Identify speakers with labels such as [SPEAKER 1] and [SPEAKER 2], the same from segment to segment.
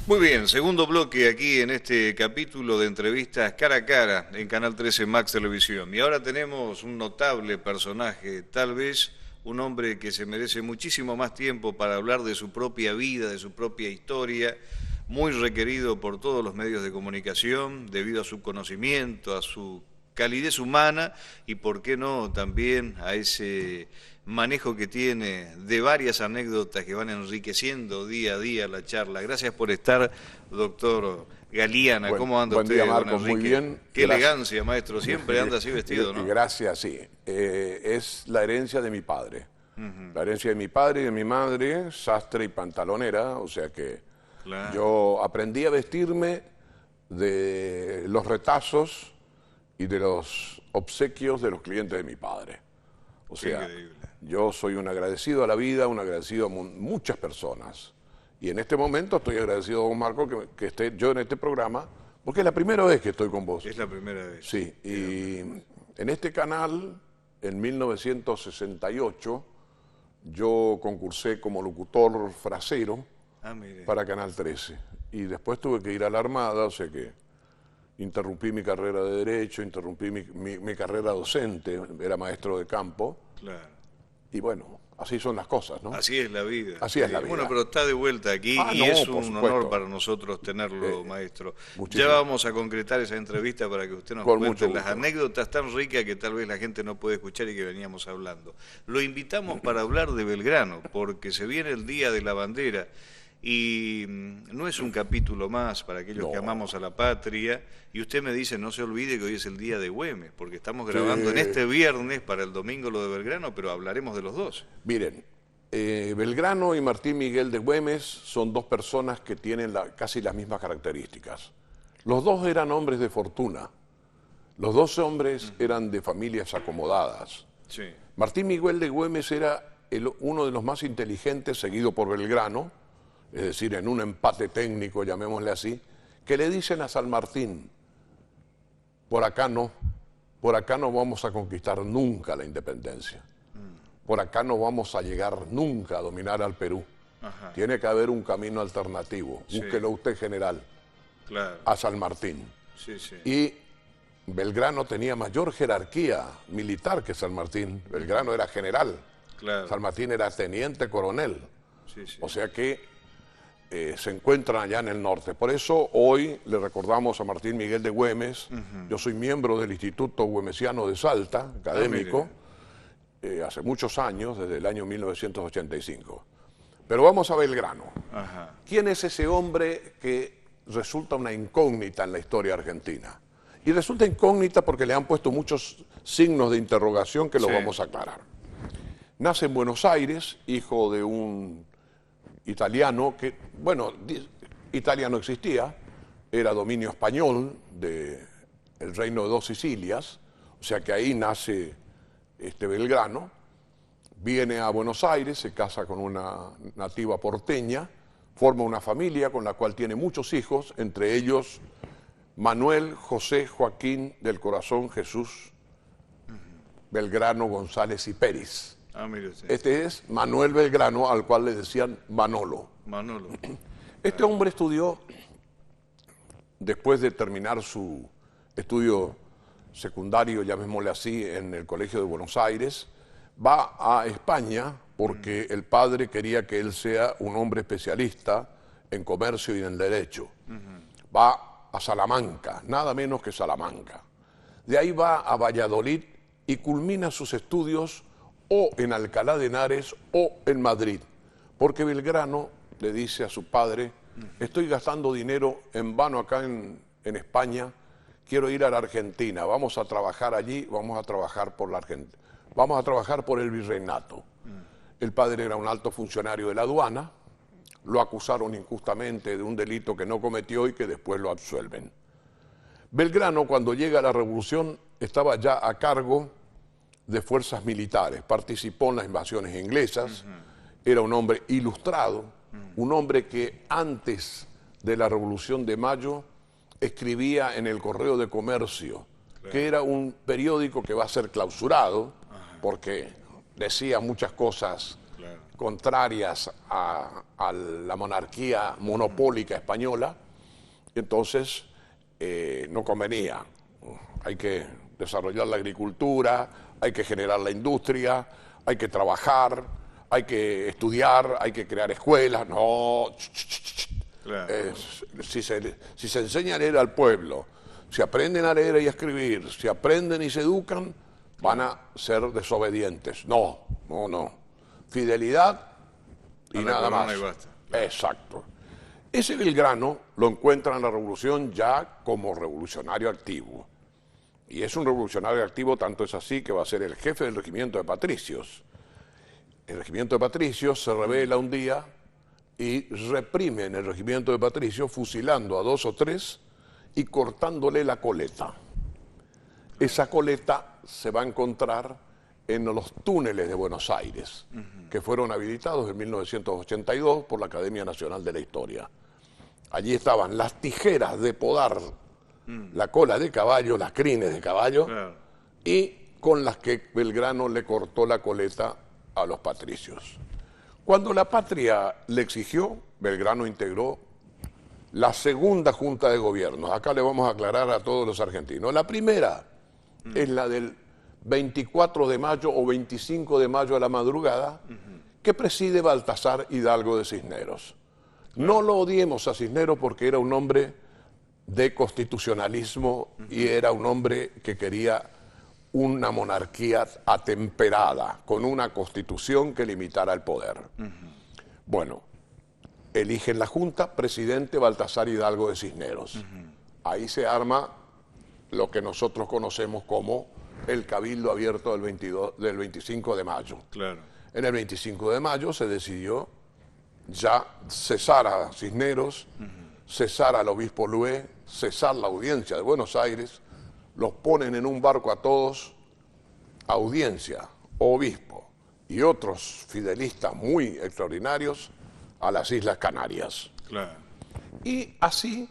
[SPEAKER 1] Muy bien, segundo bloque aquí en este capítulo de entrevistas cara a cara en Canal 13 Max Televisión. Y ahora tenemos un notable personaje, tal vez un hombre que se merece muchísimo más tiempo para hablar de su propia vida, de su propia historia, muy requerido por todos los medios de comunicación debido a su conocimiento, a su calidez humana y, por qué no, también a ese manejo que tiene de varias anécdotas que van enriqueciendo día a día la charla. Gracias por estar, doctor Galeana. ¿Cómo anda
[SPEAKER 2] Buen
[SPEAKER 1] usted,
[SPEAKER 2] día,
[SPEAKER 1] don
[SPEAKER 2] Marcos. Muy
[SPEAKER 1] Enrique?
[SPEAKER 2] bien.
[SPEAKER 1] Qué
[SPEAKER 2] Gracias.
[SPEAKER 1] elegancia, maestro. Siempre anda así vestido, ¿no?
[SPEAKER 2] Gracias, sí. Es la herencia de mi padre. La herencia de mi padre y de mi madre, sastre y pantalonera, o sea que
[SPEAKER 1] Claro.
[SPEAKER 2] yo aprendí a vestirme de los retazos y de los obsequios de los clientes de mi padre. O
[SPEAKER 1] Qué
[SPEAKER 2] sea,
[SPEAKER 1] increíble.
[SPEAKER 2] yo soy un agradecido a la vida, un agradecido a muchas personas. Y en este momento estoy agradecido a vos, Marco, que esté yo en este programa, porque es la primera vez que estoy con vos.
[SPEAKER 1] Es la primera vez.
[SPEAKER 2] Sí, y en este canal, en 1968, yo concursé como locutor frasero
[SPEAKER 1] Ah, mire.
[SPEAKER 2] para Canal 13. Y después tuve que ir a la Armada, o sea que interrumpí mi carrera de Derecho, interrumpí mi carrera docente, era maestro de campo.
[SPEAKER 1] Claro.
[SPEAKER 2] Y bueno, así son las cosas, ¿no?
[SPEAKER 1] Así es la vida.
[SPEAKER 2] Así es la vida.
[SPEAKER 1] Bueno, pero está de vuelta aquí y
[SPEAKER 2] No,
[SPEAKER 1] es
[SPEAKER 2] por
[SPEAKER 1] un
[SPEAKER 2] supuesto.
[SPEAKER 1] honor para nosotros tenerlo, maestro.
[SPEAKER 2] muchísimo.
[SPEAKER 1] Ya vamos a concretar esa entrevista para que usted nos
[SPEAKER 2] Con
[SPEAKER 1] cuente
[SPEAKER 2] mucho
[SPEAKER 1] las
[SPEAKER 2] gusto.
[SPEAKER 1] anécdotas tan ricas que tal vez la gente no puede escuchar y que veníamos hablando. Lo invitamos para hablar de Belgrano, porque se viene el Día de la Bandera y no es un capítulo más para aquellos que amamos a la patria. Y usted me dice, no se olvide que hoy es el Día de Güemes, porque estamos grabando en este viernes para el domingo lo de Belgrano, pero hablaremos de los dos.
[SPEAKER 2] Miren, Belgrano y Martín Miguel de Güemes son dos personas que tienen casi las mismas características. Los dos eran hombres de fortuna. Los dos hombres eran de familias acomodadas.
[SPEAKER 1] Sí.
[SPEAKER 2] Martín Miguel de Güemes era uno de los más inteligentes, seguido por Belgrano, es decir, en un empate técnico, llamémosle así, que le dicen a San Martín, por acá no vamos a conquistar nunca la independencia. Por acá no vamos a llegar nunca a dominar al Perú.
[SPEAKER 1] Ajá.
[SPEAKER 2] Tiene que haber un camino alternativo.
[SPEAKER 1] Sí.
[SPEAKER 2] Búsquelo usted, general,
[SPEAKER 1] Claro.
[SPEAKER 2] a San Martín.
[SPEAKER 1] Sí, sí.
[SPEAKER 2] Y Belgrano tenía mayor jerarquía militar que San Martín. Belgrano era general.
[SPEAKER 1] Claro.
[SPEAKER 2] San Martín era teniente coronel.
[SPEAKER 1] Sí, sí.
[SPEAKER 2] O sea que se encuentran allá en el norte. Por eso hoy le recordamos a Martín Miguel de Güemes. Yo soy miembro del Instituto Güemesiano de Salta, académico, hace muchos años, desde el año 1985. Pero vamos a Belgrano.
[SPEAKER 1] Ajá.
[SPEAKER 2] ¿Quién es ese hombre que resulta una incógnita en la historia argentina? Y resulta incógnita porque le han puesto muchos signos de interrogación que lo
[SPEAKER 1] Sí.
[SPEAKER 2] vamos a aclarar. Nace en Buenos Aires, hijo de un italiano que, bueno, Italia no existía, era dominio español del reino de dos Sicilias, o sea que ahí nace Belgrano, viene a Buenos Aires, se casa con una nativa porteña, forma una familia con la cual tiene muchos hijos, entre ellos Manuel José Joaquín del Corazón Jesús Belgrano González y Pérez.
[SPEAKER 1] Ah, mire usted.
[SPEAKER 2] Este es Manuel Belgrano, al cual le decían Manolo.
[SPEAKER 1] Manolo.
[SPEAKER 2] Este hombre estudió, después de terminar su estudio secundario, llamémosle así, en el Colegio de Buenos Aires, va a España porque el padre quería que él sea un hombre especialista en comercio y en derecho. Va a Salamanca, nada menos que Salamanca. De ahí va a Valladolid y culmina sus estudios o en Alcalá de Henares o en Madrid, porque Belgrano le dice a su padre, estoy gastando dinero en vano acá en España, quiero ir a la Argentina, vamos a trabajar allí, vamos a trabajar por la Argentina, vamos a trabajar por el virreinato. El padre era un alto funcionario de la aduana, lo acusaron injustamente de un delito que no cometió y que después lo absuelven. Belgrano, cuando llega a la revolución, estaba ya a cargo de fuerzas militares, participó en las invasiones inglesas, era un hombre ilustrado, un hombre que antes de la Revolución de Mayo escribía en el Correo de Comercio, que era un periódico que va a ser clausurado, porque decía muchas cosas contrarias a la monarquía monopólica española, y entonces no convenía. Hay que desarrollar la agricultura, hay que generar la industria, hay que trabajar, hay que estudiar, hay que crear escuelas. No,
[SPEAKER 1] Claro.
[SPEAKER 2] si se enseña a leer al pueblo, si aprenden a leer y a escribir, si aprenden y se educan, van a ser desobedientes. No. Fidelidad y
[SPEAKER 1] A la
[SPEAKER 2] nada
[SPEAKER 1] corona
[SPEAKER 2] más.
[SPEAKER 1] y basta. Claro.
[SPEAKER 2] Exacto. Ese Belgrano lo encuentra en la revolución ya como revolucionario activo. Y es un revolucionario activo, tanto es así que va a ser el jefe del regimiento de patricios. El regimiento de patricios se rebela un día y reprime en el regimiento de patricios, fusilando a 2 o 3 y cortándole la coleta. Esa coleta se va a encontrar en los túneles de Buenos Aires, que fueron habilitados en 1982 por la Academia Nacional de la Historia. Allí estaban las tijeras de podar la cola de caballo, las crines de caballo,
[SPEAKER 1] Claro.
[SPEAKER 2] y con las que Belgrano le cortó la coleta a los patricios. Cuando la patria le exigió, Belgrano integró la segunda Junta de Gobierno. Acá le vamos a aclarar a todos los argentinos. La primera es la del 24 de mayo o 25 de mayo a la madrugada, que preside Baltasar Hidalgo de Cisneros. No lo odiemos a Cisneros porque era un hombre de constitucionalismo y era un hombre que quería una monarquía atemperada, con una constitución que limitara el poder. Bueno, eligen la Junta, presidente Baltasar Hidalgo de Cisneros. Ahí se arma lo que nosotros conocemos como el Cabildo Abierto del 25 de mayo.
[SPEAKER 1] Claro.
[SPEAKER 2] En el 25 de mayo se decidió ya cesar a Cisneros, cesar al obispo Lué, cesar la audiencia de Buenos Aires, los ponen en un barco a todos, audiencia, obispo y otros fidelistas muy extraordinarios a las Islas Canarias.
[SPEAKER 1] Claro.
[SPEAKER 2] Y así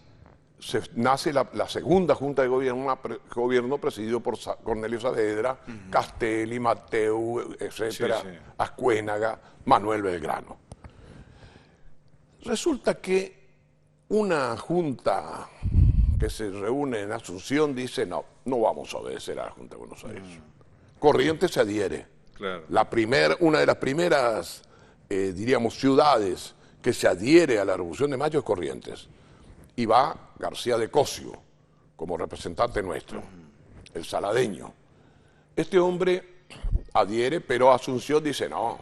[SPEAKER 2] nace la segunda Junta de Gobierno presidido por Cornelio Saavedra, Castelli, Mateu, etcétera,
[SPEAKER 1] Sí, sí.
[SPEAKER 2] Ascuénaga, Manuel Belgrano. Resulta que una junta que se reúne en Asunción dice no vamos a obedecer a la Junta de Buenos Aires. Corrientes se adhiere.
[SPEAKER 1] Claro.
[SPEAKER 2] Una de las primeras, diríamos, ciudades que se adhiere a la Revolución de Mayo es Corrientes. Y va García de Cosio como representante nuestro, el saladeño. Este hombre adhiere, pero Asunción dice no,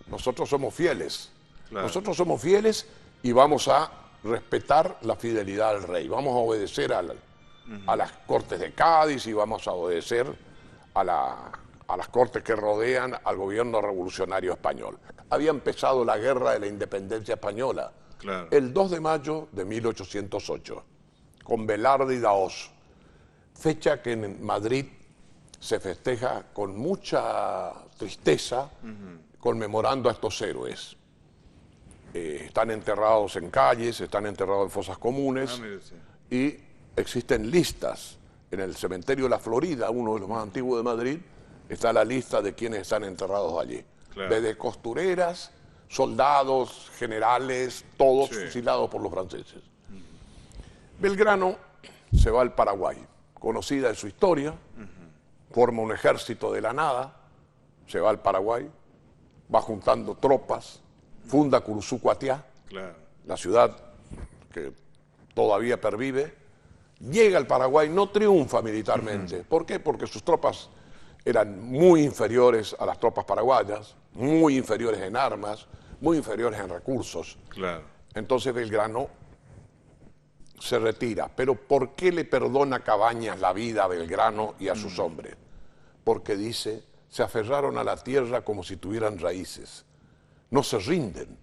[SPEAKER 2] nosotros somos fieles.
[SPEAKER 1] Claro.
[SPEAKER 2] Nosotros somos fieles y vamos a respetar la fidelidad al rey. Vamos a obedecer a las Cortes de Cádiz y vamos a obedecer a las Cortes que rodean al gobierno revolucionario español. Había empezado la guerra de la independencia española,
[SPEAKER 1] Claro.
[SPEAKER 2] el 2 de mayo de 1808, con Velarde y Daoz, fecha que en Madrid se festeja con mucha tristeza, conmemorando a estos héroes. Están enterrados en calles, están enterrados en fosas comunes,
[SPEAKER 1] Ah, mire usted.
[SPEAKER 2] y existen listas. En el cementerio de la Florida, uno de los más antiguos de Madrid, está la lista de quienes están enterrados allí.
[SPEAKER 1] Claro.
[SPEAKER 2] Desde costureras, soldados, generales, todos
[SPEAKER 1] Sí.
[SPEAKER 2] fusilados por los franceses. Belgrano se va al Paraguay, conocida es su historia, forma un ejército de la nada, se va al Paraguay, va juntando tropas, funda Curuzucuatiá,
[SPEAKER 1] Claro.
[SPEAKER 2] la ciudad que todavía pervive, llega al Paraguay, no triunfa militarmente. ¿Por qué? Porque sus tropas eran muy inferiores a las tropas paraguayas, muy inferiores en armas, muy inferiores en recursos.
[SPEAKER 1] Claro.
[SPEAKER 2] Entonces Belgrano se retira. Pero ¿por qué le perdona Cabañas la vida a Belgrano y a sus hombres? Porque dice, se aferraron a la tierra como si tuvieran raíces. No se rinden.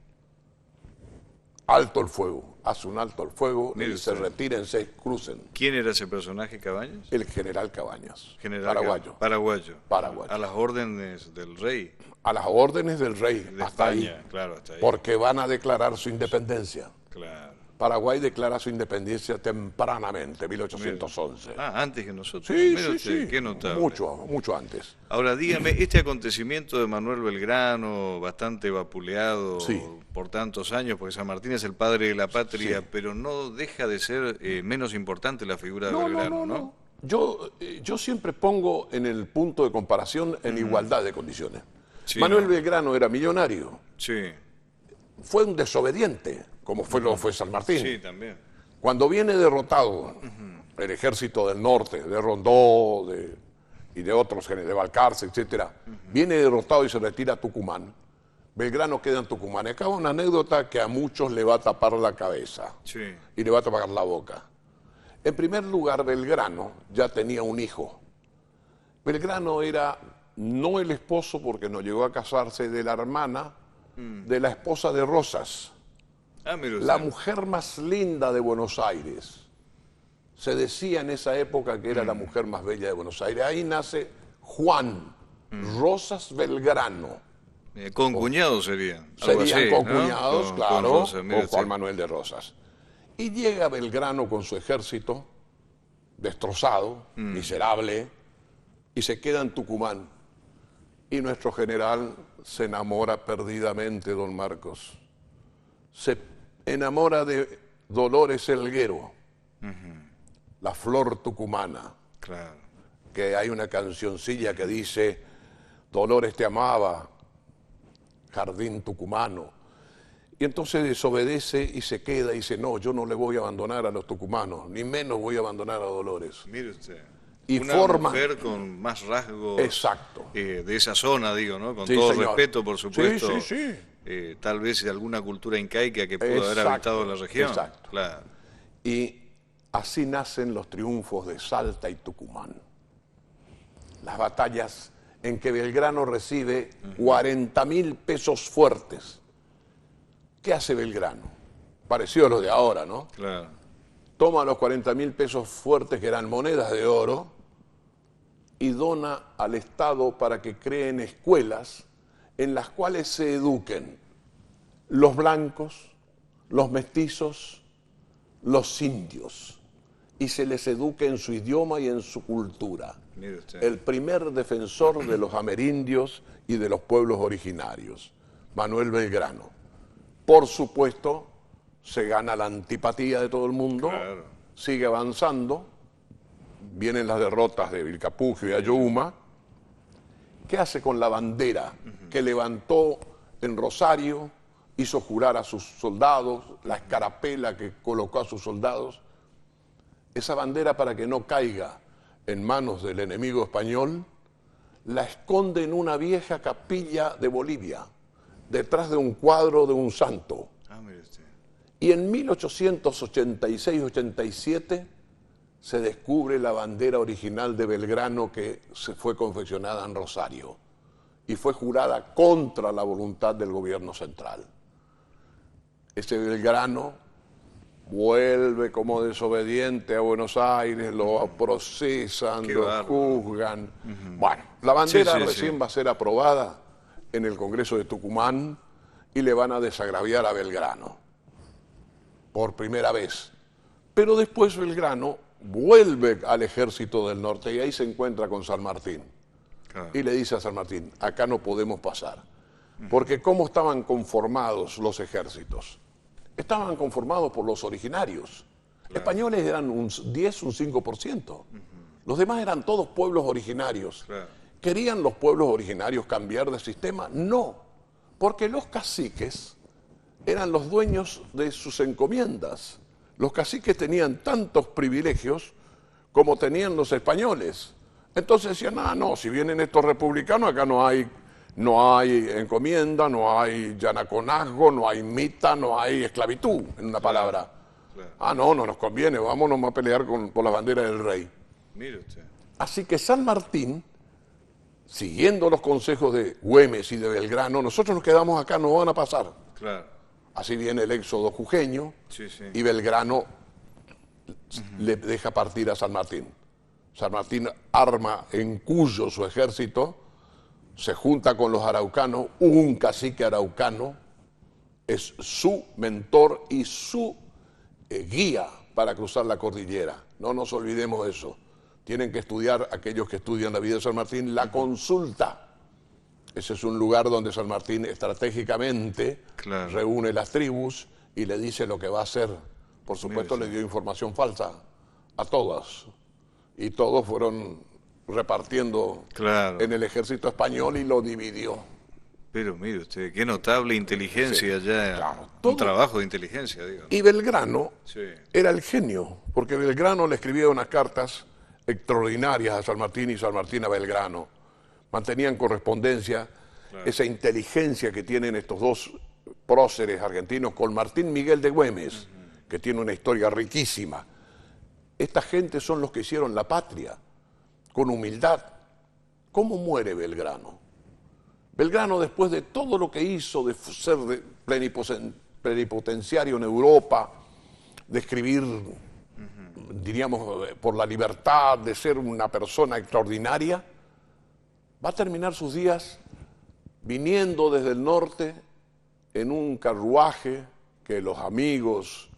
[SPEAKER 2] Alto el fuego. Hace un alto el fuego
[SPEAKER 1] Mire
[SPEAKER 2] y se
[SPEAKER 1] usted.
[SPEAKER 2] retírense, crucen.
[SPEAKER 1] ¿Quién era ese personaje, Cabañas?
[SPEAKER 2] El general Cabañas,
[SPEAKER 1] General
[SPEAKER 2] paraguayo,
[SPEAKER 1] Paraguayo.
[SPEAKER 2] Paraguayo.
[SPEAKER 1] A las órdenes del rey
[SPEAKER 2] a las órdenes del rey,
[SPEAKER 1] de
[SPEAKER 2] hasta
[SPEAKER 1] España.
[SPEAKER 2] ahí,
[SPEAKER 1] Claro, hasta ahí.
[SPEAKER 2] porque van a declarar su independencia.
[SPEAKER 1] Claro.
[SPEAKER 2] Paraguay declara su independencia tempranamente, 1811.
[SPEAKER 1] Ah, antes que nosotros.
[SPEAKER 2] Sí,
[SPEAKER 1] Mira
[SPEAKER 2] sí,
[SPEAKER 1] usted,
[SPEAKER 2] sí.
[SPEAKER 1] qué notable.
[SPEAKER 2] Mucho antes.
[SPEAKER 1] Ahora dígame, este acontecimiento de Manuel Belgrano, bastante vapuleado
[SPEAKER 2] Sí.
[SPEAKER 1] por tantos años, porque San Martín es el padre de la patria,
[SPEAKER 2] Sí.
[SPEAKER 1] pero no deja de ser menos importante la figura de Belgrano, ¿no?
[SPEAKER 2] Yo siempre pongo en el punto de comparación en igualdad de condiciones.
[SPEAKER 1] Sí,
[SPEAKER 2] Manuel
[SPEAKER 1] no.
[SPEAKER 2] Belgrano era millonario,
[SPEAKER 1] Sí,
[SPEAKER 2] fue un desobediente, como lo fue San Martín.
[SPEAKER 1] sí, también.
[SPEAKER 2] Cuando viene derrotado el ejército del norte, de Rondó y de otros, de Balcarce, etcétera, viene derrotado y se retira a Tucumán. Belgrano queda en Tucumán. Acá una anécdota que a muchos le va a tapar la cabeza
[SPEAKER 1] Sí,
[SPEAKER 2] y le va a tapar la boca. En primer lugar, Belgrano ya tenía un hijo. Belgrano era no el esposo, porque no llegó a casarse, de la hermana de la esposa de Rosas,
[SPEAKER 1] ah, mire usted.
[SPEAKER 2] la mujer más linda de Buenos Aires. Se decía en esa época que era la mujer más bella de Buenos Aires. Ahí nace Juan Rosas Belgrano.
[SPEAKER 1] Concuñado sería. Algo
[SPEAKER 2] Serían
[SPEAKER 1] así,
[SPEAKER 2] concuñados,
[SPEAKER 1] ¿no? Con
[SPEAKER 2] claro,
[SPEAKER 1] Rosa, mire
[SPEAKER 2] con Juan
[SPEAKER 1] usted.
[SPEAKER 2] Manuel de Rosas. Y llega Belgrano con su ejército, destrozado, miserable, y se queda en Tucumán. Y nuestro general se enamora perdidamente, don Marcos. Se enamora de Dolores Elguero, la flor tucumana,
[SPEAKER 1] Claro.
[SPEAKER 2] que hay una cancioncilla que dice, Dolores te amaba, jardín tucumano. Y entonces desobedece y se queda y dice, no, yo no le voy a abandonar a los tucumanos, ni menos voy a abandonar a Dolores.
[SPEAKER 1] Mire usted.
[SPEAKER 2] Y
[SPEAKER 1] Una
[SPEAKER 2] forma-
[SPEAKER 1] mujer con más rasgos
[SPEAKER 2] Exacto.
[SPEAKER 1] de esa zona, digo, ¿no? Con
[SPEAKER 2] Sí,
[SPEAKER 1] todo
[SPEAKER 2] señor.
[SPEAKER 1] respeto, por supuesto.
[SPEAKER 2] Sí.
[SPEAKER 1] Tal vez de alguna cultura incaica que pudo haber
[SPEAKER 2] Exacto,
[SPEAKER 1] habitado la región.
[SPEAKER 2] exacto.
[SPEAKER 1] Claro.
[SPEAKER 2] Y así nacen los triunfos de Salta y Tucumán. Las batallas en que Belgrano recibe 40.000 pesos fuertes. ¿Qué hace Belgrano? Parecido a lo de ahora, ¿no?
[SPEAKER 1] Claro.
[SPEAKER 2] Toma los 40.000 pesos fuertes, que eran monedas de oro, y dona al Estado para que creen escuelas en las cuales se eduquen los blancos, los mestizos, los indios, y se les eduque en su idioma y en su cultura.
[SPEAKER 1] Mire usted.
[SPEAKER 2] El primer defensor de los amerindios y de los pueblos originarios, Manuel Belgrano. Por supuesto, se gana la antipatía de todo el mundo,
[SPEAKER 1] Claro.
[SPEAKER 2] sigue avanzando, vienen las derrotas de Vilcapugio y Ayohuma. ¿Qué hace con la bandera que levantó en Rosario, hizo jurar a sus soldados, la escarapela que colocó a sus soldados? Esa bandera, para que no caiga en manos del enemigo español, la esconde en una vieja capilla de Bolivia, detrás de un cuadro de un santo.
[SPEAKER 1] Ah, mire usted.
[SPEAKER 2] Y en 1886-87 se descubre la bandera original de Belgrano, que se fue confeccionada en Rosario y fue jurada contra la voluntad del gobierno central. Ese Belgrano vuelve como desobediente a Buenos Aires, lo procesan,
[SPEAKER 1] Qué
[SPEAKER 2] lo
[SPEAKER 1] bárbaro.
[SPEAKER 2] juzgan. Bueno, la bandera
[SPEAKER 1] Sí, sí,
[SPEAKER 2] recién
[SPEAKER 1] sí.
[SPEAKER 2] va a ser aprobada en el Congreso de Tucumán y le van a desagraviar a Belgrano por primera vez. Pero después Belgrano vuelve al ejército del norte y ahí se encuentra con San Martín.
[SPEAKER 1] Claro.
[SPEAKER 2] Y le dice a San Martín, acá no podemos pasar. Porque ¿cómo estaban conformados los ejércitos? Estaban conformados por los originarios. Españoles eran un 10, un 5%. Los demás eran todos pueblos originarios.
[SPEAKER 1] Claro.
[SPEAKER 2] ¿Querían los pueblos originarios cambiar de sistema? No, porque los caciques eran los dueños de sus encomiendas. Los caciques tenían tantos privilegios como tenían los españoles. Entonces decían, no, si vienen estos republicanos, acá no hay encomienda, no hay yanaconazgo, no hay mita, no hay esclavitud, en una palabra.
[SPEAKER 1] Claro.
[SPEAKER 2] No nos conviene, vámonos a pelear por la bandera del rey.
[SPEAKER 1] Mire usted.
[SPEAKER 2] Así que San Martín, siguiendo los consejos de Güemes y de Belgrano, nosotros nos quedamos acá, no van a pasar.
[SPEAKER 1] Claro.
[SPEAKER 2] Así viene el éxodo jujeño
[SPEAKER 1] Sí, sí.
[SPEAKER 2] y Belgrano le deja partir a San Martín. San Martín arma en Cuyo su ejército, se junta con los araucanos, un cacique araucano, es su mentor y su guía para cruzar la cordillera. No nos olvidemos de eso. Tienen que estudiar, aquellos que estudian la vida de San Martín, la consulta. Ese es un lugar donde San Martín estratégicamente reúne las tribus y le dice lo que va a hacer. Por supuesto, le dio información falsa a todas. Y todos fueron repartiendo en el ejército español y lo dividió.
[SPEAKER 1] Pero mire usted, qué notable inteligencia un trabajo de inteligencia, digo.
[SPEAKER 2] Y Belgrano era el genio, porque Belgrano le escribía unas cartas extraordinarias a San Martín y San Martín a Belgrano. Mantenían correspondencia, esa inteligencia que tienen estos dos próceres argentinos con Martín Miguel de Güemes, que tiene una historia riquísima. Esta gente son los que hicieron la patria, con humildad. ¿Cómo muere Belgrano? Belgrano, después de todo lo que hizo, de ser plenipotenciario en Europa, de escribir, diríamos, por la libertad, de ser una persona extraordinaria, va a terminar sus días viniendo desde el norte en un carruaje que los amigos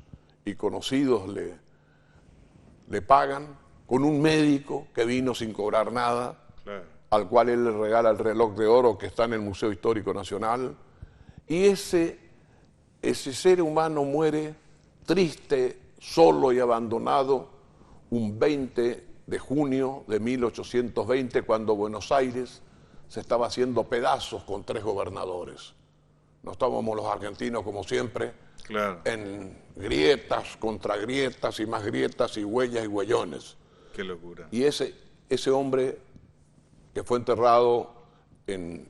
[SPEAKER 2] y conocidos le pagan, con un médico que vino sin cobrar nada, al cual él le regala el reloj de oro que está en el Museo Histórico Nacional, y ese ser humano muere triste, solo y abandonado un 20 de junio de 1820, cuando Buenos Aires se estaba haciendo pedazos con 3 gobernadores. No estábamos los argentinos, como siempre, en grietas, contra grietas y más grietas y huellas y huellones.
[SPEAKER 1] Qué locura.
[SPEAKER 2] Y ese hombre que fue enterrado en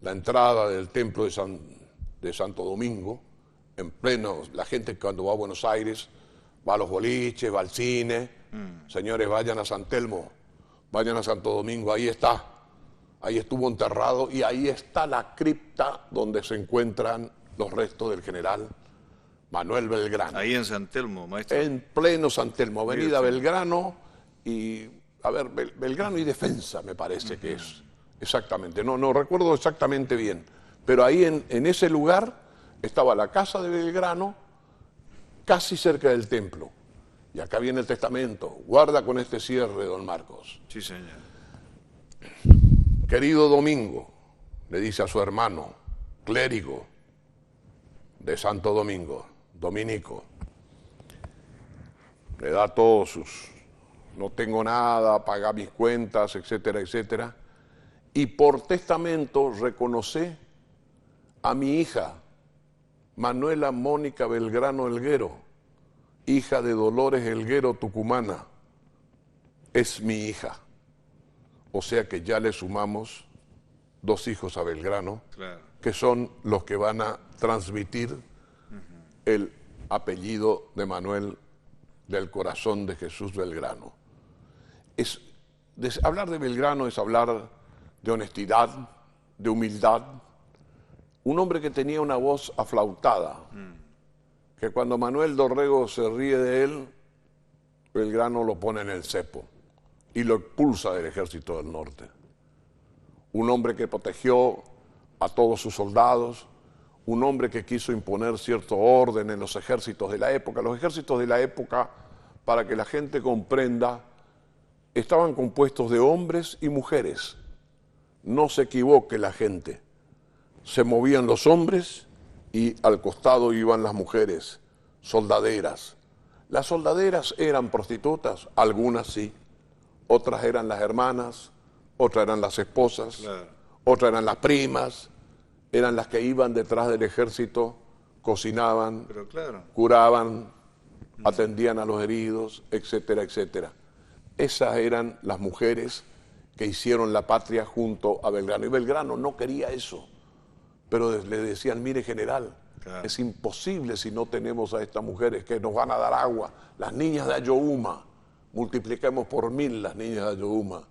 [SPEAKER 2] la entrada del templo de Santo Domingo, en pleno, la gente cuando va a Buenos Aires va a los boliches, va al cine. Señores, vayan a San Telmo, vayan a Santo Domingo, ahí está, ahí estuvo enterrado y ahí está la cripta donde se encuentran los restos del general Manuel Belgrano.
[SPEAKER 1] Ahí en San Telmo, maestro.
[SPEAKER 2] En pleno San Telmo, avenida Belgrano y, a ver, Belgrano y Defensa me parece que es, exactamente, no recuerdo exactamente bien, pero ahí en ese lugar estaba la casa de Belgrano, casi cerca del templo. Y acá viene el testamento. Guarda con este cierre, don Marcos.
[SPEAKER 1] Sí, señor.
[SPEAKER 2] Querido Domingo, le dice a su hermano, clérigo de Santo Domingo, dominico, le da todos sus, no tengo nada, paga mis cuentas, etcétera, etcétera, y por testamento reconoce a mi hija, Manuela Mónica Belgrano Helguero, hija de Dolores Helguero Tucumana, es mi hija. O sea que ya le sumamos 2 hijos a Belgrano, que son los que van a transmitir el apellido de Manuel del Corazón de Jesús Belgrano. Hablar de Belgrano es hablar de honestidad, de humildad. Un hombre que tenía una voz aflautada, que cuando Manuel Dorrego se ríe de él, Belgrano lo pone en el cepo y lo expulsa del ejército del norte. Un hombre que protegió a todos sus soldados, un hombre que quiso imponer cierto orden en los ejércitos de la época. Los ejércitos de la época, para que la gente comprenda, estaban compuestos de hombres y mujeres. No se equivoque la gente. Se movían los hombres y al costado iban las mujeres, soldaderas. Las soldaderas eran prostitutas, algunas sí, otras eran las hermanas, otras eran las esposas, otras eran las primas, eran las que iban detrás del ejército, cocinaban, curaban, atendían a los heridos, etcétera, etcétera. Esas eran las mujeres que hicieron la patria junto a Belgrano. Y Belgrano no quería eso, pero le decían, mire general, es imposible si no tenemos a estas mujeres que nos van a dar agua. Las niñas de Ayohuma, multipliquemos por 1000 las niñas de Ayohuma.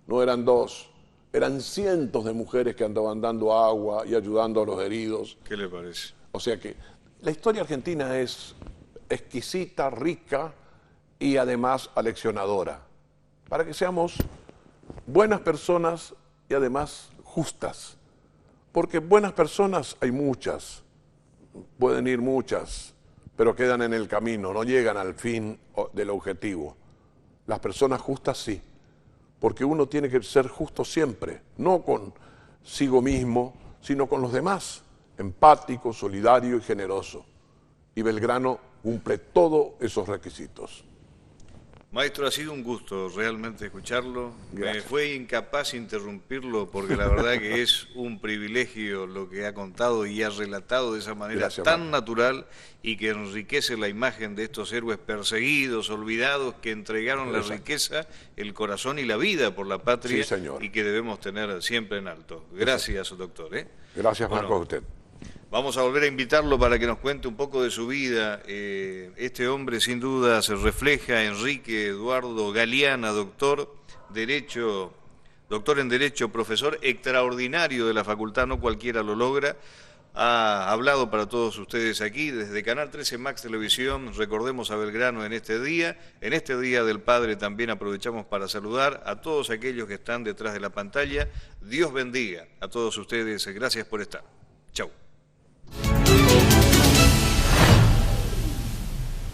[SPEAKER 2] No eran 2, eran cientos de mujeres que andaban dando agua y ayudando a los heridos.
[SPEAKER 1] ¿Qué le parece?
[SPEAKER 2] O sea que la historia argentina es exquisita, rica y además aleccionadora, para que seamos buenas personas y además justas, porque buenas personas hay muchas, pueden ir muchas, pero quedan en el camino, no llegan al fin del objetivo. Las personas justas sí, porque uno tiene que ser justo siempre, no consigo mismo, sino con los demás, empático, solidario y generoso. Y Belgrano cumple todos esos requisitos.
[SPEAKER 1] Maestro, ha sido un gusto realmente escucharlo.
[SPEAKER 2] Gracias.
[SPEAKER 1] Me fue incapaz interrumpirlo porque la verdad que es un privilegio lo que ha contado y ha relatado de esa manera
[SPEAKER 2] Gracias,
[SPEAKER 1] tan
[SPEAKER 2] Marco.
[SPEAKER 1] natural y que enriquece la imagen de estos héroes perseguidos, olvidados, que entregaron la
[SPEAKER 2] Exacto.
[SPEAKER 1] riqueza, el corazón y la vida por la patria,
[SPEAKER 2] Sí, señor.
[SPEAKER 1] y que debemos tener siempre en alto. Gracias, doctor.
[SPEAKER 2] Gracias,
[SPEAKER 1] Bueno,
[SPEAKER 2] Marco, a usted.
[SPEAKER 1] vamos a volver a invitarlo para que nos cuente un poco de su vida. Este hombre sin duda se refleja, Enrique Eduardo Galeana, doctor en Derecho, profesor extraordinario de la facultad, no cualquiera lo logra. Ha hablado para todos ustedes aquí desde Canal 13 Max Televisión. Recordemos a Belgrano en este día del Padre. También aprovechamos para saludar a todos aquellos que están detrás de la pantalla. Dios bendiga a todos ustedes. Gracias por estar. Chau.